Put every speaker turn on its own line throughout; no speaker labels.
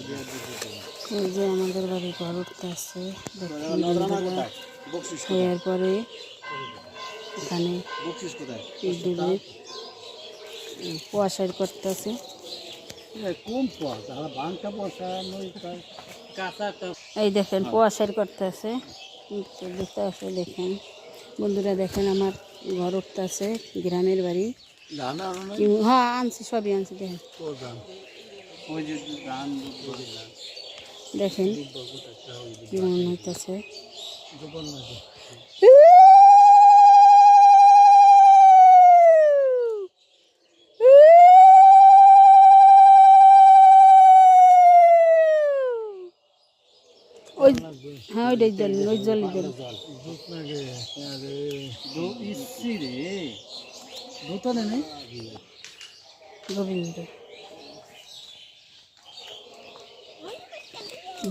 এই যে আমাদের বাড়ি ঘর উঠতেছে, এরপরে এখানে কুয়াশার করতেছে। এই দেখেন কুয়াশার করতেছে, দেখেন বন্ধুরা, দেখেন আমার ঘর উঠতেছে, গ্রামের বাড়ি। হ্যাঁ আনছি, সবই আনছি। দেখেন কি মনে হইতেছে। হ্যাঁ ওইটাই দেন, ওই জলই দেন। গোবিন্দ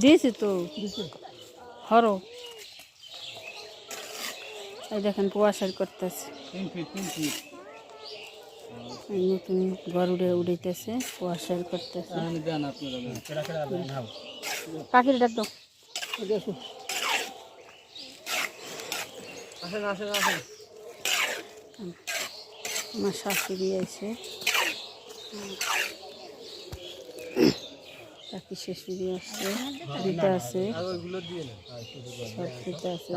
দিয়েছি তো, হরো। এই দেখেন কুয়াশার করতেছে, নতুন ঘর উড়াইতেছে, কুয়াশার করতেছে। পাখির ডাক দাও। আমার শাশুড়ি আছে, কাকি শাশুড়ি আছে, দিদা আছে, সব দিদা আছে।